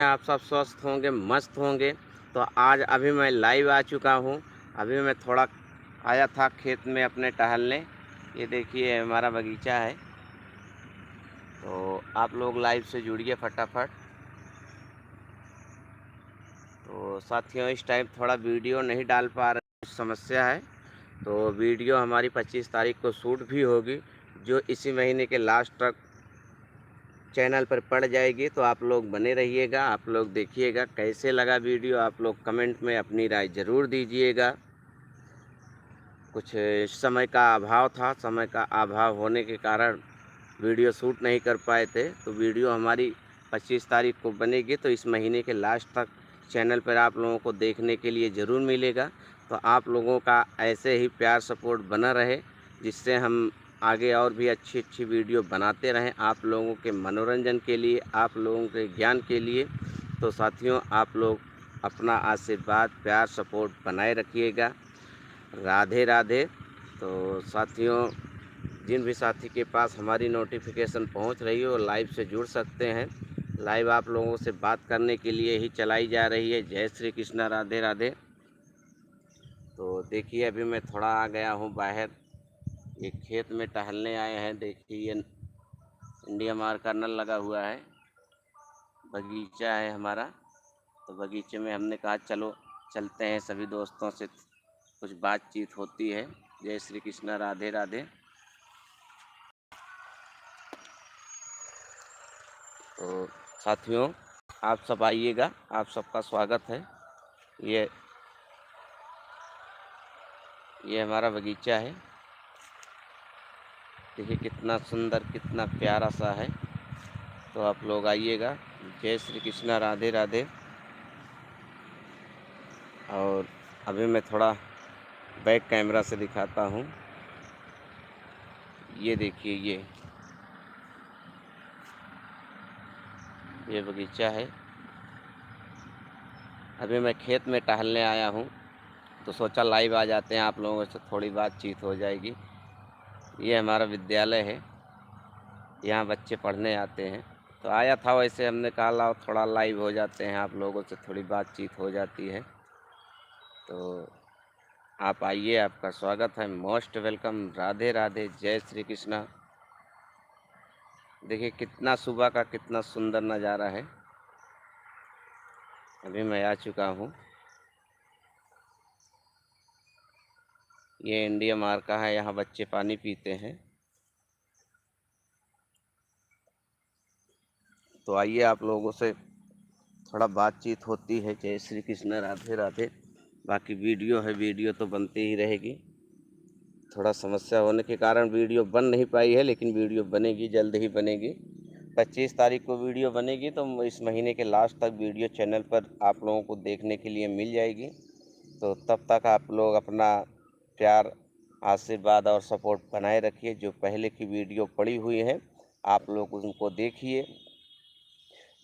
आप सब स्वस्थ होंगे, मस्त होंगे। तो आज अभी मैं लाइव आ चुका हूँ। अभी मैं थोड़ा आया था खेत में अपने टहलने। ये देखिए हमारा बगीचा है, तो आप लोग लाइव से जुड़िए फटाफट। तो साथियों, इस टाइम थोड़ा वीडियो नहीं डाल पा रहे, कुछ समस्या है। तो वीडियो हमारी 25 तारीख को शूट भी होगी, जो इसी महीने के लास्ट तक चैनल पर पड़ जाएगी। तो आप लोग बने रहिएगा, आप लोग देखिएगा कैसे लगा वीडियो। आप लोग कमेंट में अपनी राय ज़रूर दीजिएगा। कुछ समय का अभाव था, समय का अभाव होने के कारण वीडियो शूट नहीं कर पाए थे। तो वीडियो हमारी 25 तारीख को बनेगी, तो इस महीने के लास्ट तक चैनल पर आप लोगों को देखने के लिए ज़रूर मिलेगा। तो आप लोगों का ऐसे ही प्यार सपोर्ट बना रहे, जिससे हम आगे और भी अच्छी अच्छी वीडियो बनाते रहें आप लोगों के मनोरंजन के लिए, आप लोगों के ज्ञान के लिए। तो साथियों, आप लोग अपना आशीर्वाद, प्यार, सपोर्ट बनाए रखिएगा। राधे राधे। तो साथियों, जिन भी साथी के पास हमारी नोटिफिकेशन पहुंच रही हो, लाइव से जुड़ सकते हैं। लाइव आप लोगों से बात करने के लिए ही चलाई जा रही है। जय श्री कृष्णा, राधे राधे। तो देखिए, अभी मैं थोड़ा आ गया हूं बाहर, ये खेत में टहलने आए हैं। देखिए, ये इंडिया मार्क का नल लगा हुआ है, बगीचा है हमारा। तो बगीचे में हमने कहा चलो चलते हैं, सभी दोस्तों से कुछ बातचीत होती है। जय श्री कृष्णा, राधे राधे। तो साथियों, आप सब आइएगा, आप सबका स्वागत है। ये हमारा बगीचा है, देखिए कितना सुंदर, कितना प्यारा सा है। तो आप लोग आइएगा। जय श्री कृष्णा, राधे राधे। और अभी मैं थोड़ा बैक कैमरा से दिखाता हूँ। ये देखिए, ये बगीचा है। अभी मैं खेत में टहलने आया हूँ, तो सोचा लाइव आ जाते हैं, आप लोगों से थोड़ी बातचीत हो जाएगी। ये हमारा विद्यालय है, यहाँ बच्चे पढ़ने आते हैं। तो आया था, वैसे हमने कहा लाओ थोड़ा लाइव हो जाते हैं, आप लोगों से थोड़ी बातचीत हो जाती है। तो आप आइए, आपका स्वागत है, मोस्ट वेलकम। राधे राधे, जय श्री कृष्णा। देखिए कितना सुबह का कितना सुंदर नज़ारा है। अभी मैं आ चुका हूँ। ये इंडिया मार्क का है, यहाँ बच्चे पानी पीते हैं। तो आइए, आप लोगों से थोड़ा बातचीत होती है। जय श्री कृष्ण, राधे राधे। बाकी वीडियो है, वीडियो तो बनती ही रहेगी। थोड़ा समस्या होने के कारण वीडियो बन नहीं पाई है, लेकिन वीडियो बनेगी, जल्द ही बनेगी। 25 तारीख को वीडियो बनेगी, तो इस महीने के लास्ट तक वीडियो चैनल पर आप लोगों को देखने के लिए मिल जाएगी। तो तब तक आप लोग अपना प्यार, आशीर्वाद और सपोर्ट बनाए रखिए। जो पहले की वीडियो पड़ी हुई है, आप लोग उनको देखिए।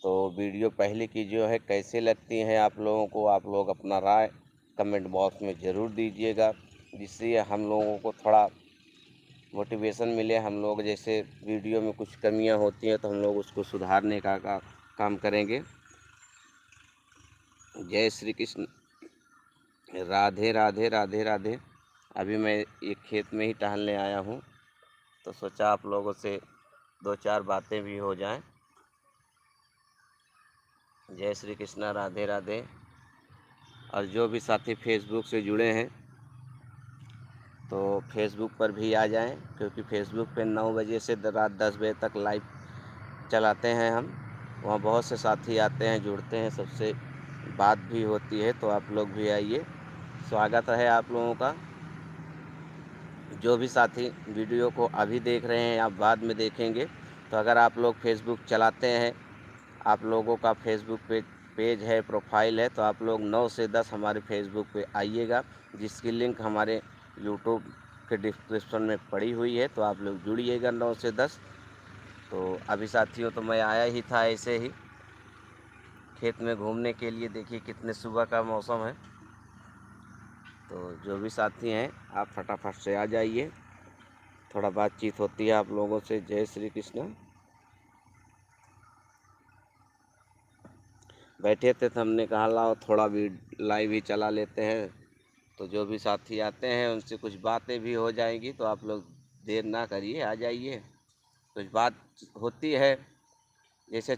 तो वीडियो पहले की जो है कैसे लगती हैं आप लोगों को, आप लोग अपना राय कमेंट बॉक्स में ज़रूर दीजिएगा, जिससे हम लोगों को थोड़ा मोटिवेशन मिले। हम लोग जैसे वीडियो में कुछ कमियां होती हैं, तो हम लोग उसको सुधारने का काम करेंगे। जय श्री कृष्ण, राधे राधे, राधे राधे। अभी मैं एक खेत में ही टहलने आया हूँ, तो सोचा आप लोगों से दो चार बातें भी हो जाएं। जय श्री कृष्णा, राधे राधे। और जो भी साथी फेसबुक से जुड़े हैं, तो फेसबुक पर भी आ जाएं, क्योंकि फेसबुक पे 9 बजे से रात 10 बजे तक लाइव चलाते हैं हम। वहाँ बहुत से साथी आते हैं, जुड़ते हैं, सबसे बात भी होती है। तो आप लोग भी आइए, स्वागत है आप लोगों का। जो भी साथी वीडियो को अभी देख रहे हैं या बाद में देखेंगे, तो अगर आप लोग फेसबुक चलाते हैं, आप लोगों का फेसबुक पेज है, प्रोफाइल है, तो आप लोग 9 से 10 हमारे फेसबुक पे आइएगा, जिसकी लिंक हमारे यूट्यूब के डिस्क्रिप्शन में पड़ी हुई है। तो आप लोग जुड़िएगा 9 से 10। तो अभी साथियों, तो मैं आया ही था ऐसे ही खेत में घूमने के लिए। देखिए कितने सुबह का मौसम है। तो जो भी साथी हैं, आप फटाफट से आ जाइए, थोड़ा बातचीत होती है आप लोगों से। जय श्री कृष्ण। बैठे थे तो हमने कहा लाओ थोड़ा लाइव ही चला लेते हैं। तो जो भी साथी आते हैं उनसे कुछ बातें भी हो जाएंगी, तो आप लोग देर ना करिए, आ जाइए। कुछ बात होती है, जैसे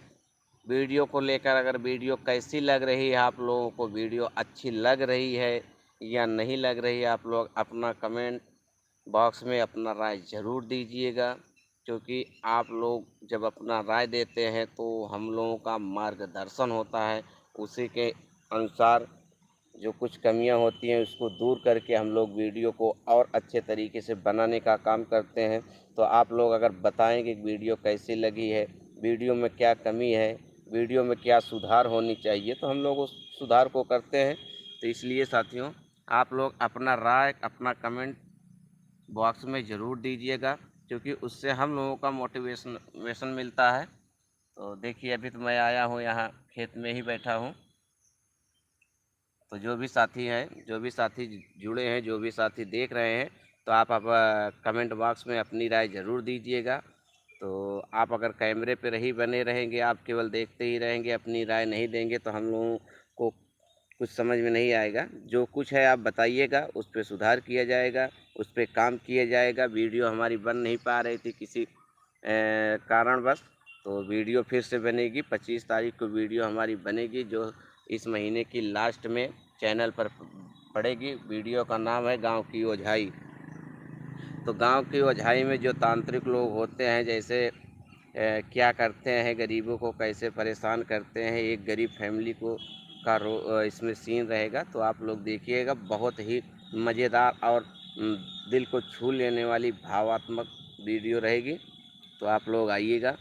वीडियो को लेकर, अगर वीडियो कैसी लग रही है आप लोगों को, वीडियो अच्छी लग रही है या नहीं लग रही है, आप लोग अपना कमेंट बॉक्स में अपना राय ज़रूर दीजिएगा। क्योंकि आप लोग जब अपना राय देते हैं तो हम लोगों का मार्गदर्शन होता है, उसी के अनुसार जो कुछ कमियां होती हैं उसको दूर करके हम लोग वीडियो को और अच्छे तरीके से बनाने का काम करते हैं। तो आप लोग अगर बताएं कि वीडियो कैसी लगी है, वीडियो में क्या कमी है, वीडियो में क्या सुधार होनी चाहिए, तो हम लोग उस सुधार को करते हैं। तो इसलिए साथियों, आप लोग अपना राय, अपना कमेंट बॉक्स में ज़रूर दीजिएगा, क्योंकि उससे हम लोगों का मोटिवेशन मिलता है। तो देखिए, अभी तो मैं आया हूँ यहाँ, खेत में ही बैठा हूँ। तो जो भी साथी हैं, जो भी साथी जुड़े हैं, जो भी साथी देख रहे हैं, तो आप कमेंट बॉक्स में अपनी राय ज़रूर दीजिएगा। तो आप अगर कैमरे पर ही बने रहेंगे, आप केवल देखते ही रहेंगे, अपनी राय नहीं देंगे, तो हम लोगों को कुछ समझ में नहीं आएगा। जो कुछ है आप बताइएगा, उस पर सुधार किया जाएगा, उस पर काम किया जाएगा। वीडियो हमारी बन नहीं पा रही थी किसी कारणवश, तो वीडियो फिर से बनेगी। 25 तारीख को वीडियो हमारी बनेगी, जो इस महीने की लास्ट में चैनल पर पड़ेगी। वीडियो का नाम है गांव की ओझाई। तो गांव की ओझाई में जो तांत्रिक लोग होते हैं, जैसे क्या करते हैं, गरीबों को कैसे परेशान करते हैं, एक गरीब फैमिली को इसमें सीन रहेगा। तो आप लोग देखिएगा, बहुत ही मज़ेदार और दिल को छू लेने वाली भावात्मक वीडियो रहेगी। तो आप लोग आइएगा,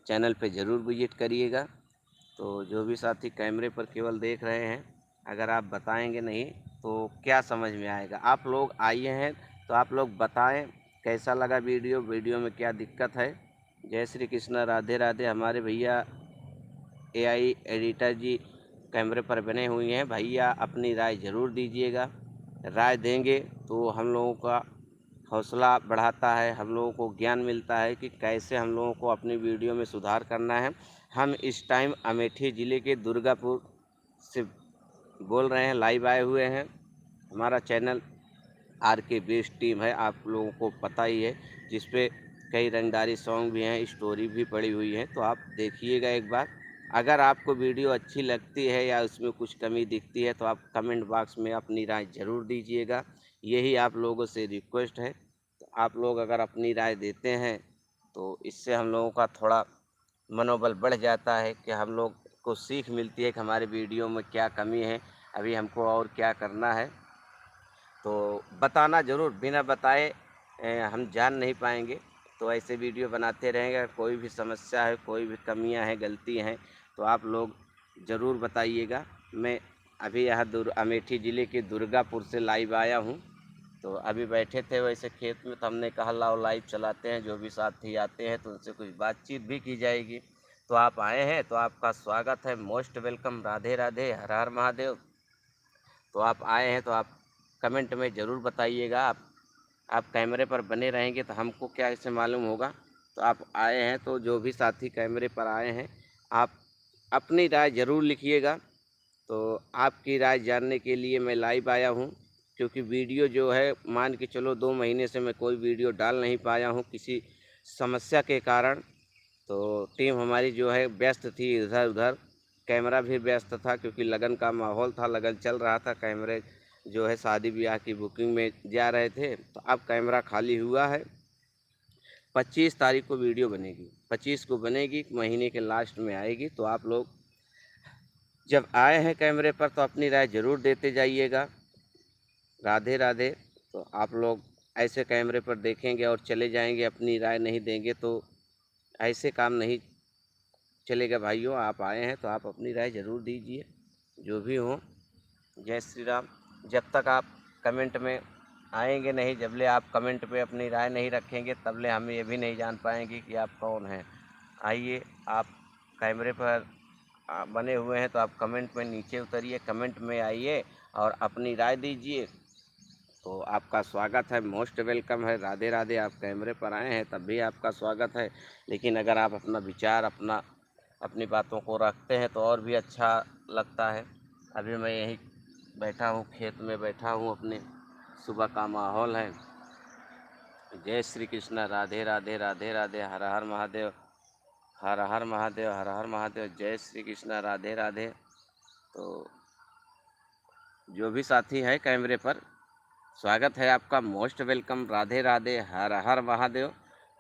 चैनल पे ज़रूर विजिट करिएगा। तो जो भी साथी कैमरे पर केवल देख रहे हैं, अगर आप बताएंगे नहीं तो क्या समझ में आएगा। आप लोग आइए हैं तो आप लोग बताएं कैसा लगा वीडियो, वीडियो में क्या दिक्कत है। जय श्री कृष्ण, राधे राधे। हमारे भैया एआई एडिटर जी कैमरे पर बने हुए हैं, भैया अपनी राय ज़रूर दीजिएगा। राय देंगे तो हम लोगों का हौसला बढ़ाता है, हम लोगों को ज्ञान मिलता है कि कैसे हम लोगों को अपनी वीडियो में सुधार करना है। हम इस टाइम अमेठी ज़िले के दुर्गापुर से बोल रहे हैं, लाइव आए हुए हैं। हमारा चैनल RK बेस्ट टीम है, आप लोगों को पता ही है, जिस पे कई रंगदारी सॉन्ग भी हैं, स्टोरी भी पड़ी हुई है। तो आप देखिएगा एक बार। अगर आपको वीडियो अच्छी लगती है या उसमें कुछ कमी दिखती है, तो आप कमेंट बॉक्स में अपनी राय ज़रूर दीजिएगा। यही आप लोगों से रिक्वेस्ट है। तो आप लोग अगर अपनी राय देते हैं तो इससे हम लोगों का थोड़ा मनोबल बढ़ जाता है, कि हम लोग को सीख मिलती है कि हमारे वीडियो में क्या कमी है, अभी हमको और क्या करना है। तो बताना ज़रूर, बिना बताए हम जान नहीं पाएंगे। तो ऐसे वीडियो बनाते रहेंगे। अगर कोई भी समस्या है, कोई भी कमियां हैं, गलती हैं, तो आप लोग ज़रूर बताइएगा। मैं अभी यहाँ अमेठी ज़िले के दुर्गापुर से लाइव आया हूँ। तो अभी बैठे थे वैसे खेत में, तो हमने कहा लाओ लाइव चलाते हैं, जो भी साथी आते हैं तो उनसे कुछ बातचीत भी की जाएगी। तो आप आए हैं तो आपका स्वागत है, मोस्ट वेलकम। राधे राधे, हर हर महादेव। तो आप आए हैं तो आप कमेंट में ज़रूर बताइएगा। आप कैमरे पर बने रहेंगे तो हमको क्या इससे मालूम होगा। तो आप आए हैं तो जो भी साथी कैमरे पर आए हैं, आप अपनी राय ज़रूर लिखिएगा। तो आपकी राय जानने के लिए मैं लाइव आया हूँ, क्योंकि वीडियो जो है, मान के चलो 2 महीने से मैं कोई वीडियो डाल नहीं पाया हूँ किसी समस्या के कारण। तो टीम हमारी जो है व्यस्त थी इधर उधर, कैमरा भी व्यस्त था, क्योंकि लगन का माहौल था, लगन चल रहा था। कैमरे जो है शादी ब्याह की बुकिंग में जा रहे थे। तो अब कैमरा खाली हुआ है। 25 तारीख को वीडियो बनेगी, 25 को बनेगी, महीने के लास्ट में आएगी। तो आप लोग जब आए हैं कैमरे पर तो अपनी राय ज़रूर देते जाइएगा। राधे राधे। तो आप लोग ऐसे कैमरे पर देखेंगे और चले जाएंगे, अपनी राय नहीं देंगे, तो ऐसे काम नहीं चलेगा भाइयों। आप आए हैं तो आप अपनी राय ज़रूर दीजिए, जो भी हो। जय श्री राम। जब तक आप कमेंट में आएंगे नहीं, जबले आप कमेंट पे अपनी राय नहीं रखेंगे, तबले हम ये भी नहीं जान पाएंगे कि आप कौन हैं। आइए, आप कैमरे पर बने हुए हैं तो आप कमेंट में नीचे उतरिए, कमेंट में आइए और अपनी राय दीजिए। तो आपका स्वागत है, मोस्ट वेलकम है। राधे राधे। आप कैमरे पर आए हैं तब भी आपका स्वागत है। लेकिन अगर आप अपना विचार, अपना अपनी बातों को रखते हैं तो और भी अच्छा लगता है। अभी मैं यहीं बैठा हूँ, खेत में बैठा हूँ, अपने सुबह का माहौल है। जय श्री कृष्ण, राधे राधे, राधे राधे, हर हर महादेव, हर हर महादेव, हर हर महादेव, जय श्री कृष्ण, राधे राधे। तो जो भी साथी है कैमरे पर, स्वागत है आपका, मोस्ट वेलकम, राधे राधे, हर हर महादेव।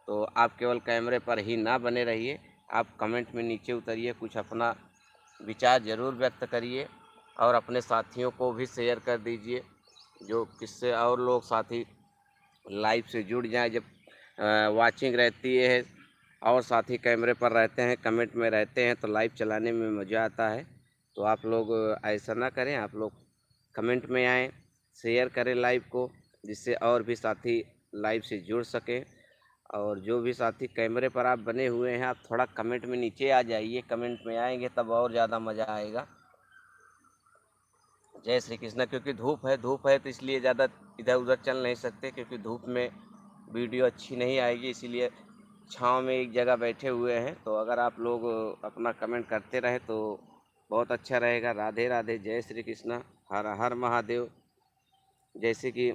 तो आप केवल कैमरे पर ही ना बने रहिए, आप कमेंट में नीचे उतरिए, कुछ अपना विचार ज़रूर व्यक्त करिए और अपने साथियों को भी शेयर कर दीजिए, जो किससे और लोग साथी लाइव से जुड़ जाएं। जब वाचिंग रहती है और साथी कैमरे पर रहते हैं, कमेंट में रहते हैं, तो लाइव चलाने में मज़ा आता है। तो आप लोग ऐसा ना करें, आप लोग कमेंट में आएँ, शेयर करें लाइव को, जिससे और भी साथी लाइव से जुड़ सकें। और जो भी साथी कैमरे पर आप बने हुए हैं, आप थोड़ा कमेंट में नीचे आ जाइए, कमेंट में आएंगे तब और ज़्यादा मज़ा आएगा। जय श्री कृष्ण। क्योंकि धूप है तो इसलिए ज़्यादा इधर उधर चल नहीं सकते, क्योंकि धूप में वीडियो अच्छी नहीं आएगी, इसीलिए छांव में एक जगह बैठे हुए हैं। तो अगर आप लोग अपना कमेंट करते रहे तो बहुत अच्छा रहेगा। राधे राधे, जय श्री कृष्ण, हर हर महादेव। जैसे कि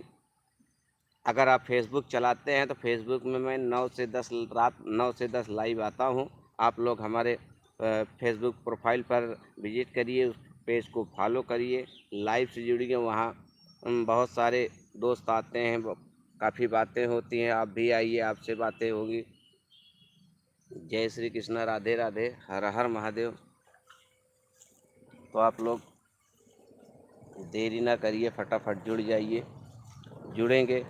अगर आप फेसबुक चलाते हैं तो फेसबुक में मैं 9 से 10 रात 9 से 10 लाइव आता हूं। आप लोग हमारे फेसबुक प्रोफाइल पर विजिट करिए, उस पेज को फॉलो करिए, लाइव से जुड़िए। वहाँ बहुत सारे दोस्त आते हैं, काफ़ी बातें होती हैं। आप भी आइए, आपसे बातें होगी। जय श्री कृष्ण, राधे राधे, हर हर महादेव। तो आप लोग देरी ना करिए, फटाफट जुड़ जाइए। जुड़ेंगे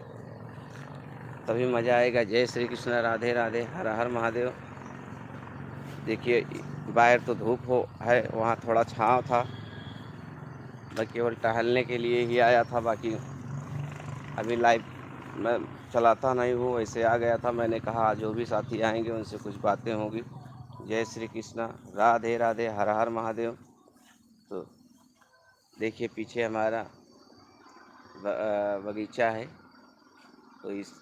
तभी मज़ा आएगा। जय श्री कृष्ण, राधे राधे, हर हर महादेव। देखिए बाहर तो धूप है, वहाँ थोड़ा छाँव था। मैं केवल टहलने के लिए ही आया था, बाकी अभी लाइव मैं चलाता नहीं हूँ, वैसे आ गया था। मैंने कहा जो भी साथी आएंगे उनसे कुछ बातें होंगी। जय श्री कृष्ण, राधे राधे, हर हर महादेव। तो देखिए पीछे हमारा बगीचा है। तो इस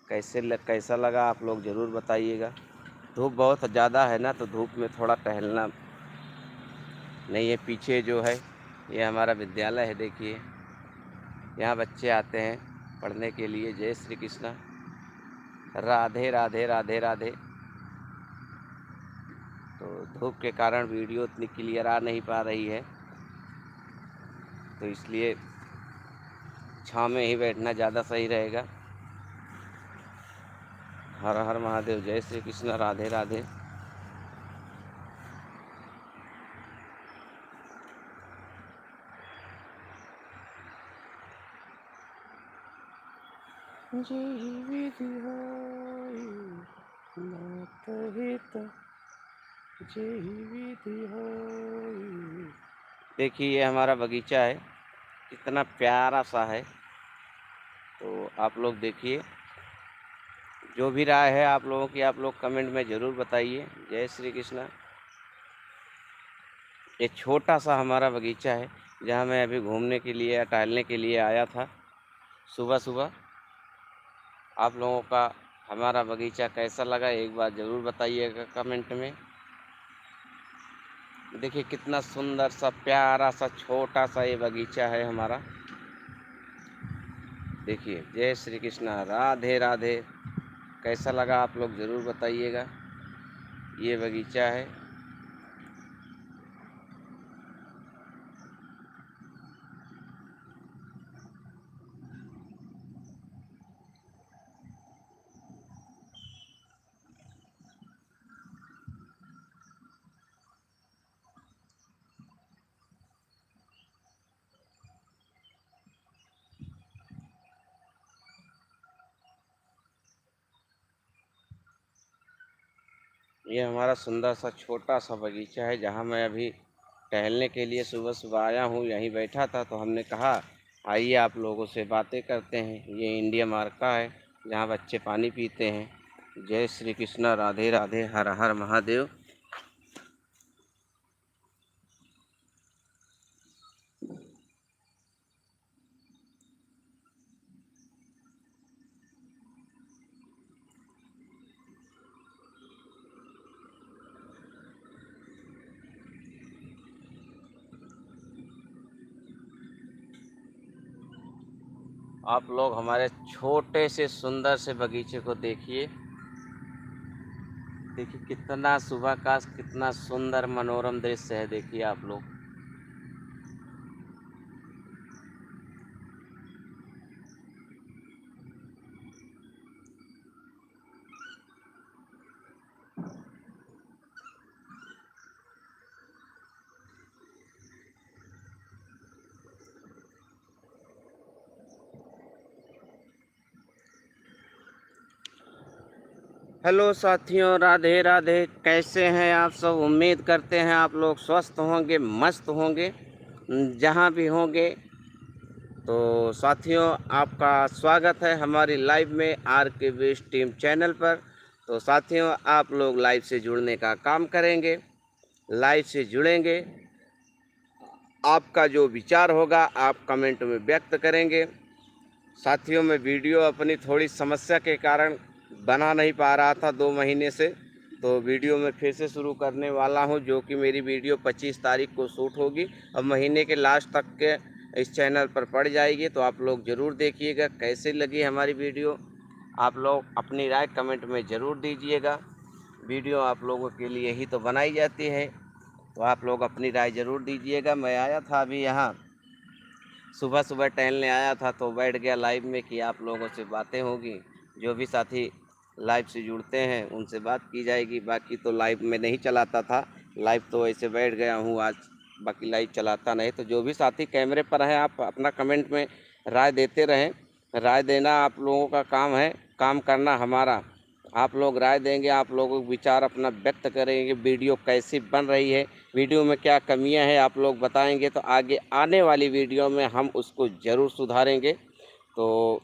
कैसा लगा आप लोग ज़रूर बताइएगा। धूप बहुत ज़्यादा है ना, तो धूप में थोड़ा टहलना नहीं है। पीछे जो है ये हमारा विद्यालय है, देखिए यहाँ बच्चे आते हैं पढ़ने के लिए। जय श्री कृष्ण, राधे राधे, राधे राधे। तो धूप के कारण वीडियो उतनी क्लियर आ नहीं पा रही है, तो इसलिए छाँव में ही बैठना ज़्यादा सही रहेगा। हर हर महादेव, जय श्री कृष्ण, राधे राधे। देखिए ये हमारा बगीचा है, कितना प्यारा सा है। तो आप लोग देखिए, जो भी राय है आप लोगों की, आप लोग कमेंट में ज़रूर बताइए। जय श्री कृष्ण। ये छोटा सा हमारा बगीचा है, जहाँ मैं अभी घूमने के लिए या टहलने के लिए आया था सुबह सुबह। आप लोगों का हमारा बगीचा कैसा लगा एक बार ज़रूर बताइएगा कमेंट में। देखिए कितना सुंदर सा, प्यारा सा, छोटा सा ये बगीचा है हमारा। देखिए, जय श्री कृष्ण, राधे राधे। कैसा लगा आप लोग ज़रूर बताइएगा। ये बगीचा है। ये हमारा सुंदर सा छोटा सा बगीचा है, जहाँ मैं अभी टहलने के लिए सुबह सुबह आया हूँ। यहीं बैठा था तो हमने कहा आइए आप लोगों से बातें करते हैं। ये इंडिया मार्ग का है, जहाँ बच्चे पानी पीते हैं। जय श्री कृष्ण, राधे राधे, हर हर महादेव। आप लोग हमारे छोटे से सुंदर से बगीचे को देखिए। देखिए कितना सुबह का कितना सुंदर मनोरम दृश्य है, देखिए आप लोग। हेलो साथियों, राधे राधे। कैसे हैं आप सब? उम्मीद करते हैं आप लोग स्वस्थ होंगे, मस्त होंगे, जहां भी होंगे। तो साथियों, आपका स्वागत है हमारी लाइव में आर के बीस टीम चैनल पर। तो साथियों, आप लोग लाइव से जुड़ने का काम करेंगे, लाइव से जुड़ेंगे। आपका जो विचार होगा आप कमेंट में व्यक्त करेंगे। साथियों, मैं वीडियो अपनी थोड़ी समस्या के कारण बना नहीं पा रहा था 2 महीने से, तो वीडियो मैं फिर से शुरू करने वाला हूं, जो कि मेरी वीडियो 25 तारीख को शूट होगी। अब महीने के लास्ट तक के इस चैनल पर पड़ जाएगी, तो आप लोग ज़रूर देखिएगा कैसे लगी हमारी वीडियो। आप लोग अपनी राय कमेंट में ज़रूर दीजिएगा। वीडियो आप लोगों के लिए ही तो बनाई जाती है, तो आप लोग अपनी राय ज़रूर दीजिएगा। मैं आया था अभी यहाँ, सुबह सुबह टहलने आया था, तो बैठ गया लाइव में कि आप लोगों से बातें होगी। जो भी साथी लाइव से जुड़ते हैं उनसे बात की जाएगी। बाकी तो लाइव में नहीं चलाता था, लाइव तो ऐसे बैठ गया हूँ आज, बाकी लाइव चलाता नहीं। तो जो भी साथी कैमरे पर हैं, आप अपना कमेंट में राय देते रहें। राय देना आप लोगों का काम है, काम करना हमारा। आप लोग राय देंगे, आप लोगों के विचार अपना व्यक्त करेंगे, वीडियो कैसी बन रही है, वीडियो में क्या कमियां हैं आप लोग बताएंगे, तो आगे आने वाली वीडियो में हम उसको ज़रूर सुधारेंगे। तो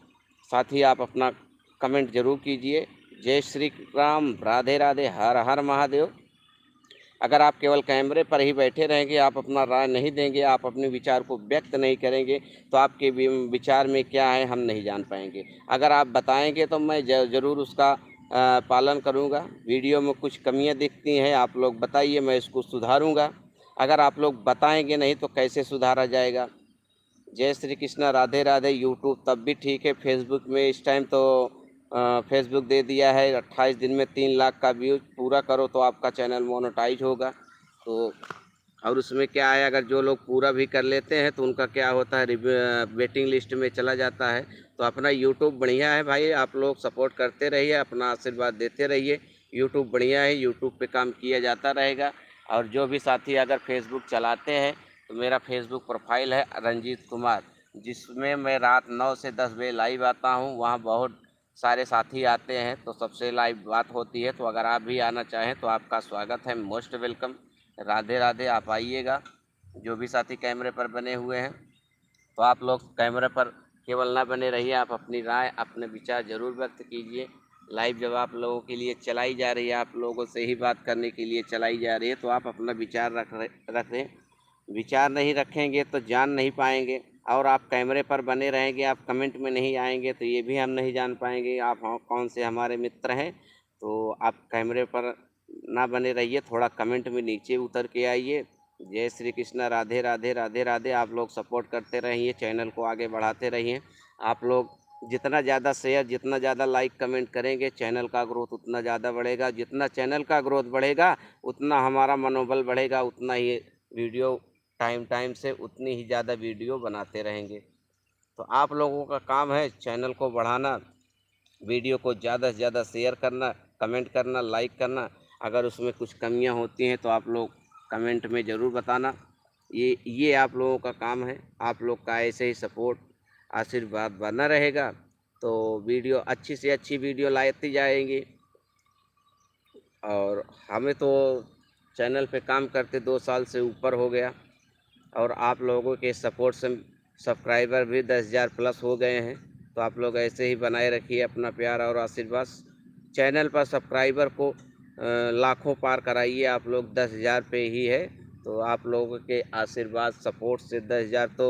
साथ ही आप अपना कमेंट ज़रूर कीजिए। जय श्री राम, राधे राधे, हर हर महादेव। अगर आप केवल कैमरे पर ही बैठे रहेंगे, आप अपना राय नहीं देंगे, आप अपने विचार को व्यक्त नहीं करेंगे, तो आपके विचार में क्या है हम नहीं जान पाएंगे। अगर आप बताएंगे तो मैं ज़रूर उसका पालन करूंगा। वीडियो में कुछ कमियां दिखती हैं, आप लोग बताइए, मैं इसको सुधारूंगा। अगर आप लोग बताएंगे नहीं तो कैसे सुधारा जाएगा। जय श्री कृष्णा, राधे राधे। यूट्यूब तब भी ठीक है, फेसबुक में इस टाइम तो फेसबुक दे दिया है 28 दिन में 3 लाख का व्यूज पूरा करो तो आपका चैनल मोनेटाइज होगा। तो और उसमें क्या है, अगर जो लोग पूरा भी कर लेते हैं तो उनका क्या होता है, वेटिंग लिस्ट में चला जाता है। तो अपना यूट्यूब बढ़िया है भाई, आप लोग सपोर्ट करते रहिए, अपना आशीर्वाद देते रहिए। यूट्यूब बढ़िया है, यूट्यूब पे काम किया जाता रहेगा। और जो भी साथी अगर फेसबुक चलाते हैं, तो मेरा फेसबुक प्रोफाइल है रंजीत कुमार, जिसमें मैं रात 9 से 10 बजे लाइव आता हूँ। वहाँ बहुत सारे साथी आते हैं, तो सबसे लाइव बात होती है। तो अगर आप भी आना चाहें तो आपका स्वागत है, मोस्ट वेलकम। राधे राधे, आप आइएगा। जो भी साथी कैमरे पर बने हुए हैं, तो आप लोग कैमरे पर केवल ना बने रहिए, आप अपनी राय अपने विचार ज़रूर व्यक्त कीजिए। लाइव जब आप लोगों के लिए चलाई जा रही है, आप लोगों से ही बात करने के लिए चलाई जा रही है, तो आप अपना विचार रखें। विचार नहीं रखेंगे तो जान नहीं पाएंगे। और आप कैमरे पर बने रहेंगे, आप कमेंट में नहीं आएंगे, तो ये भी हम नहीं जान पाएंगे आप कौन से हमारे मित्र हैं। तो आप कैमरे पर ना बने रहिए, थोड़ा कमेंट में नीचे उतर के आइए। जय श्री कृष्णा, राधे राधे, राधे राधे। आप लोग सपोर्ट करते रहिए, चैनल को आगे बढ़ाते रहिए। आप लोग जितना ज़्यादा शेयर, जितना ज़्यादा लाइक कमेंट करेंगे, चैनल का ग्रोथ उतना ज़्यादा बढ़ेगा। जितना चैनल का ग्रोथ बढ़ेगा उतना हमारा मनोबल बढ़ेगा, उतना ही वीडियो टाइम से उतनी ही ज़्यादा वीडियो बनाते रहेंगे। तो आप लोगों का काम है चैनल को बढ़ाना, वीडियो को ज़्यादा से ज़्यादा शेयर करना, कमेंट करना, लाइक करना। अगर उसमें कुछ कमियां होती हैं तो आप लोग कमेंट में ज़रूर बताना। ये आप लोगों का काम है। आप लोग का ऐसे ही सपोर्ट आशीर्वाद बना रहेगा तो वीडियो अच्छी से अच्छी वीडियो लाती जाएंगी। और हमें तो चैनल पे काम करते 2 साल से ऊपर हो गया, और आप लोगों के सपोर्ट से सब्सक्राइबर भी 10,000 प्लस हो गए हैं। तो आप लोग ऐसे ही बनाए रखिए अपना प्यार और आशीर्वाद। चैनल पर सब्सक्राइबर को लाखों पार कराइए, आप लोग 10,000 पे ही है। तो आप लोगों के आशीर्वाद सपोर्ट से 10,000 तो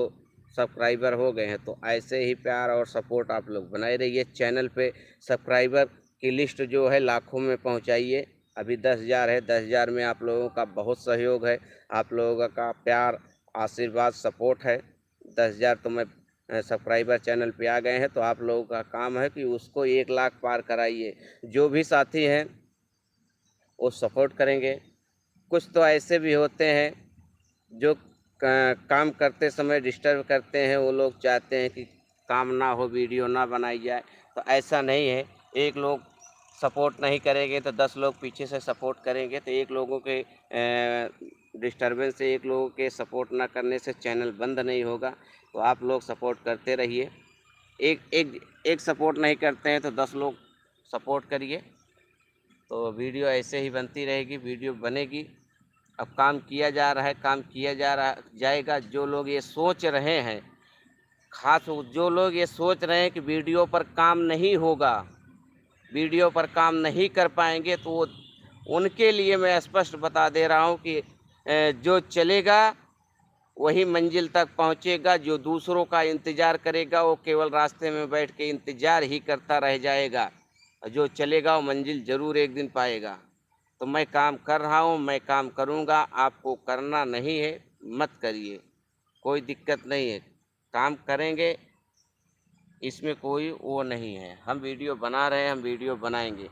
सब्सक्राइबर हो गए हैं। तो ऐसे ही प्यार और सपोर्ट आप लोग बनाए रहिए। चैनल पे सब्सक्राइबर की लिस्ट जो है लाखों में पहुंचाइए। अभी 10,000 है, 10,000 में आप लोगों का बहुत सहयोग है, आप लोगों का प्यार आशीर्वाद सपोर्ट है। 10,000 तो मैं सब्सक्राइबर चैनल पे आ गए हैं, तो आप लोगों का काम है कि उसको 1 लाख पार कराइए। जो भी साथी हैं वो सपोर्ट करेंगे। कुछ तो ऐसे भी होते हैं जो काम करते समय डिस्टर्ब करते हैं, वो लोग चाहते हैं कि काम ना हो, वीडियो ना बनाई जाए। तो ऐसा नहीं है, एक लोग सपोर्ट नहीं करेंगे तो 10 लोग पीछे से सपोर्ट करेंगे। तो एक लोगों के डिस्टर्बेंस से, एक लोगों के सपोर्ट ना करने से चैनल बंद नहीं होगा। तो आप लोग सपोर्ट करते रहिए। एक एक एक सपोर्ट नहीं करते हैं तो 10 लोग सपोर्ट करिए, तो वीडियो ऐसे ही बनती रहेगी, वीडियो बनेगी। अब काम किया जा रहा है, काम किया जाएगा। जो लोग ये सोच रहे हैं, खास जो लोग ये सोच रहे हैं कि वीडियो पर काम नहीं होगा, वीडियो पर काम नहीं कर पाएंगे, तो वो उनके लिए मैं स्पष्ट बता दे रहा हूँ कि जो चलेगा वही मंजिल तक पहुँचेगा। जो दूसरों का इंतज़ार करेगा वो केवल रास्ते में बैठ के इंतज़ार ही करता रह जाएगा। जो चलेगा वो मंजिल ज़रूर एक दिन पाएगा। तो मैं काम कर रहा हूँ, मैं काम करूँगा, आपको करना नहीं है मत करिए, कोई दिक्कत नहीं है। काम करेंगे, इसमें कोई वो नहीं है। हम वीडियो बना रहे हैं, हम वीडियो बनाएंगे।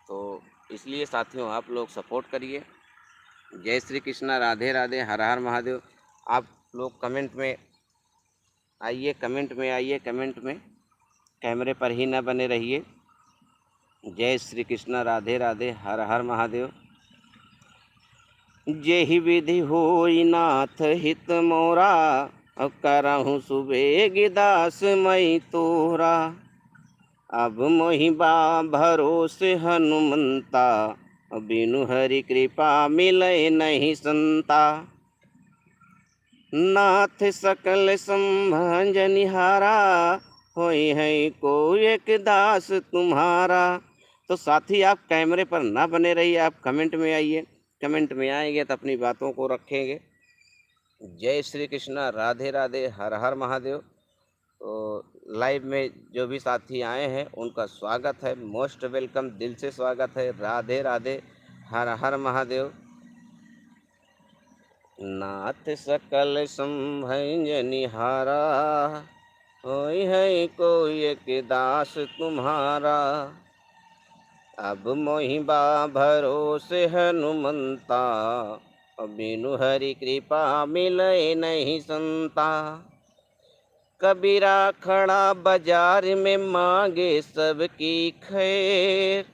तो इसलिए साथियों आप लोग सपोर्ट करिए। जय श्री कृष्णा, राधे राधे, हर हर महादेव। आप लोग कमेंट में आइए, कमेंट में आइए, कमेंट में, कैमरे पर ही ना बने रहिए। जय श्री कृष्णा, राधे राधे, हर हर महादेव। जेहि विधि होई नाथ हित मोरा, अब करहूँ सुबेग दास मई तोरा। अब मोहि बा भरोसे हनुमंता, बिनु हरि कृपा मिलै नहीं संता। नाथ सकल संभजनिहारा, होई है को एक दास तुम्हारा। तो साथी आप कैमरे पर ना बने रहिए, आप कमेंट में आइए। कमेंट में आएंगे तो अपनी बातों को रखेंगे। जय श्री कृष्णा, राधे राधे, हर हर महादेव। तो लाइव में जो भी साथी आए हैं उनका स्वागत है, मोस्ट वेलकम, दिल से स्वागत है। राधे राधे, हर हर महादेव। नाथ सकल संभजनिहारा, होई है कोई एक दास तुम्हारा। अब मोहि बा भरोसे हनुमंता, बिनु हरि कृपा मिलै नहीं संता। कबीरा खड़ा बाजार में मांगे सबकी खैर,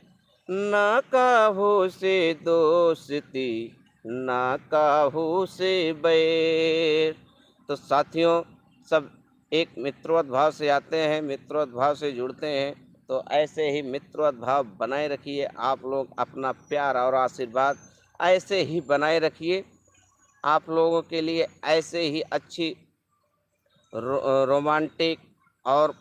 ना काहू से दोस्ती, ना काहू से बैर। तो साथियों सब एक मित्रवत भाव से आते हैं, मित्रवत भाव से जुड़ते हैं। तो ऐसे ही मित्रवत भाव बनाए रखिए। आप लोग अपना प्यार और आशीर्वाद ऐसे ही बनाए रखिए। आप लोगों के लिए ऐसे ही अच्छी रोमांटिक और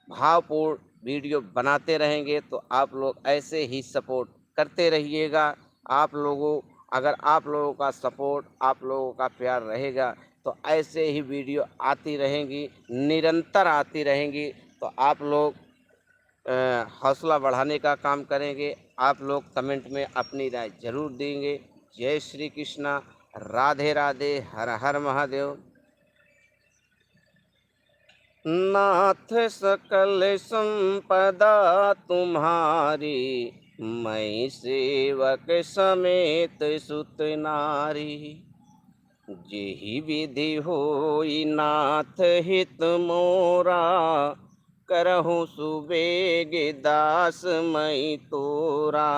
भावपूर्ण वीडियो बनाते रहेंगे। तो आप लोग ऐसे ही सपोर्ट करते रहिएगा। अगर आप लोगों का सपोर्ट, आप लोगों का प्यार रहेगा तो ऐसे ही वीडियो आती रहेंगी, निरंतर आती रहेंगी। तो आप लोग हौसला बढ़ाने का काम करेंगे। आप लोग कमेंट में अपनी राय ज़रूर देंगे। जय श्री कृष्णा, राधे राधे, हर हर महादेव। नाथ सकल संपदा तुम्हारी, मैं सेवक समेत सुत नारी। जेहि विधि होई नाथ हित मोरा, करहूँ सुबेग दास मई तोरा।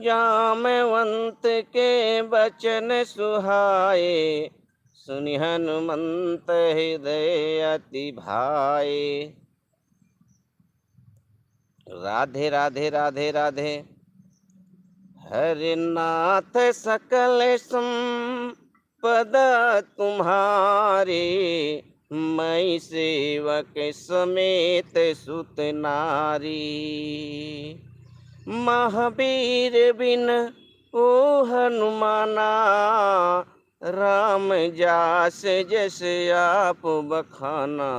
जामवंत के बचन सुहाए, सुनि हनुमंत हृदय अति भाए। राधे राधे, राधे राधे, हरि नाथ सकल संपदा तुम्हारे, मैं सेवक समेत सुत नारी। महावीर बिन ओ हनुमाना, राम जास जस आप बखाना।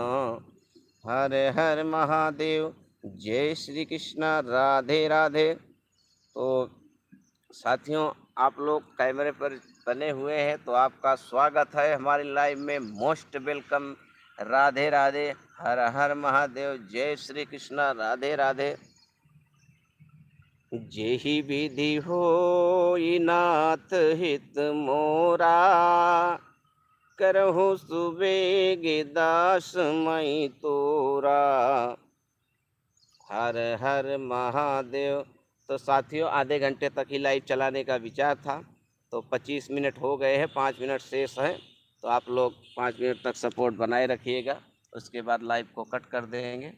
हर हर महादेव। जय श्री कृष्णा, राधे राधे। तो साथियों आप लोग कैमरे पर बने हुए हैं तो आपका स्वागत है हमारी लाइव में। Most welcome. राधे राधे, हर हर महादेव, जय श्री कृष्णा, राधे राधे। जेहि विधि होई नाथ हित मोरा, करहु सुबेग दास मई तोरा, हर हर महादेव। तो साथियों, आधे घंटे तक ही लाइव चलाने का विचार था, तो 25 मिनट हो गए हैं, 5 मिनट शेष हैं। तो आप लोग 5 मिनट तक सपोर्ट बनाए रखिएगा, उसके बाद लाइव को कट कर देंगे।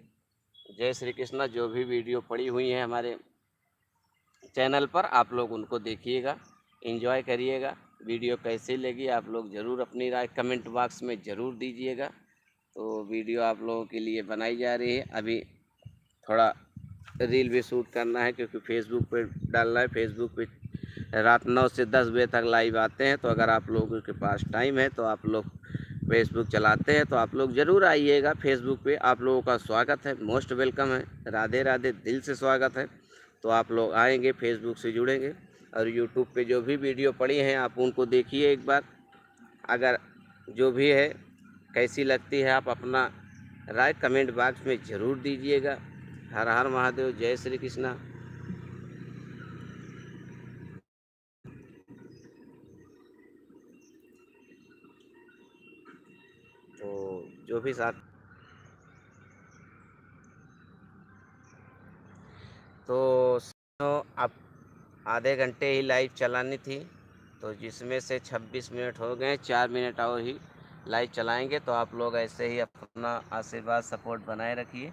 जय श्री कृष्णा। जो भी वीडियो पड़ी हुई हैं हमारे चैनल पर, आप लोग उनको देखिएगा, एंजॉय करिएगा। वीडियो कैसी लगी आप लोग ज़रूर अपनी राय कमेंट बॉक्स में ज़रूर दीजिएगा। तो वीडियो आप लोगों के लिए बनाई जा रही है। अभी थोड़ा रील भी शूट करना है, क्योंकि फेसबुक पे डालना है। फेसबुक पे रात 9 से 10 बजे तक लाइव आते हैं। तो अगर आप लोगों के पास टाइम है तो आप लोग फेसबुक चलाते हैं तो आप लोग ज़रूर आइएगा फेसबुक पे। आप लोगों का स्वागत है, मोस्ट वेलकम है। राधे राधे, दिल से स्वागत है। तो आप लोग आएंगे, फेसबुक से जुड़ेंगे, और यूट्यूब पे जो भी वीडियो पड़ी हैं आप उनको देखिए एक बार। अगर जो भी है कैसी लगती है आप अपना राय कमेंट बॉक्स में ज़रूर दीजिएगा। हर हर महादेव, जय श्री कृष्णा। तो जो भी साथ, तो अब आधे घंटे ही लाइव चलानी थी, तो जिसमें से 26 मिनट हो गए, 4 मिनट और ही लाइव चलाएंगे। तो आप लोग ऐसे ही अपना आशीर्वाद सपोर्ट बनाए रखिए।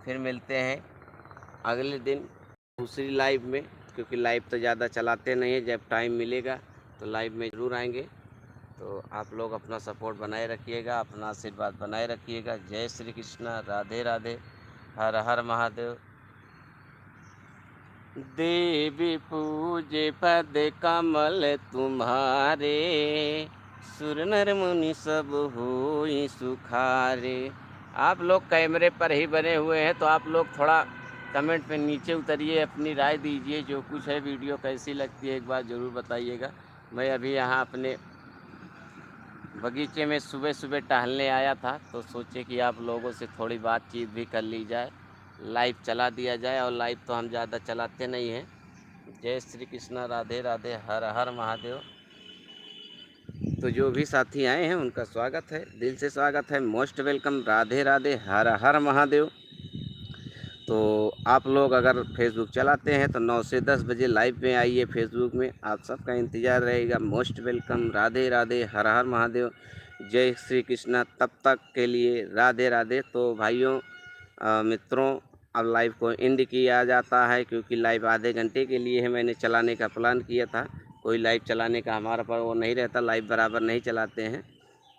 फिर मिलते हैं अगले दिन दूसरी लाइव में, क्योंकि लाइव तो ज़्यादा चलाते नहीं है। जब टाइम मिलेगा तो लाइव में ज़रूर आएंगे। तो आप लोग अपना सपोर्ट बनाए रखिएगा, अपना आशीर्वाद बनाए रखिएगा। जय श्री कृष्णा, राधे राधे, हर हर महादेव। देवी पूजे पद कमल तुम्हारे, सुर नर मुनि सब होई सुखारे। आप लोग कैमरे पर ही बने हुए हैं, तो आप लोग थोड़ा कमेंट पे नीचे उतरिए, अपनी राय दीजिए। जो कुछ है वीडियो कैसी लगती है एक बार ज़रूर बताइएगा। मैं अभी यहाँ अपने बगीचे में सुबह सुबह टहलने आया था, तो सोचे कि आप लोगों से थोड़ी बातचीत भी कर ली जाए, लाइव चला दिया जाए। और लाइव तो हम ज़्यादा चलाते नहीं हैं। जय श्री कृष्णा, राधे राधे, हर हर महादेव। तो जो भी साथी आए हैं उनका स्वागत है, दिल से स्वागत है, मोस्ट वेलकम। राधे राधे, हर हर महादेव। तो आप लोग अगर फेसबुक चलाते हैं तो 9 से 10 बजे लाइव में आइए फेसबुक में, आप सबका इंतज़ार रहेगा। Most welcome. राधे राधे, हर हर महादेव, जय श्री कृष्णा। तब तक के लिए राधे राधे। तो भाइयों मित्रों, अब लाइव को एंड किया जाता है, क्योंकि लाइव आधे घंटे के लिए है, मैंने चलाने का प्लान किया था। कोई लाइव चलाने का हमारा पर वो नहीं रहता, लाइव बराबर नहीं चलाते हैं।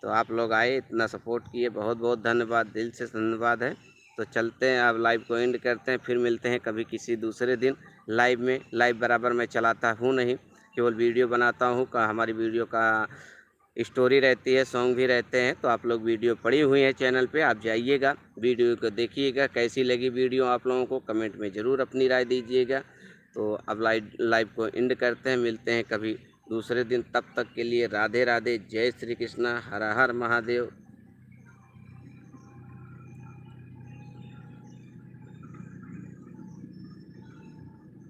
तो आप लोग आए, इतना सपोर्ट किए, बहुत बहुत धन्यवाद, दिल से धन्यवाद है। तो चलते हैं, अब लाइव को एंड करते हैं। फिर मिलते हैं कभी किसी दूसरे दिन लाइव में। लाइव बराबर मैं चलाता हूँ नहीं, केवल वीडियो बनाता हूँ। का हमारी वीडियो का स्टोरी रहती है, सॉन्ग भी रहते हैं। तो आप लोग वीडियो पड़ी हुई है चैनल पे, आप जाइएगा, वीडियो को देखिएगा। कैसी लगी वीडियो आप लोगों को कमेंट में ज़रूर अपनी राय दीजिएगा। तो अब लाइव को एंड करते हैं, मिलते हैं कभी दूसरे दिन। तब तक के लिए राधे राधे, जय श्री कृष्णा, हर हर महादेव।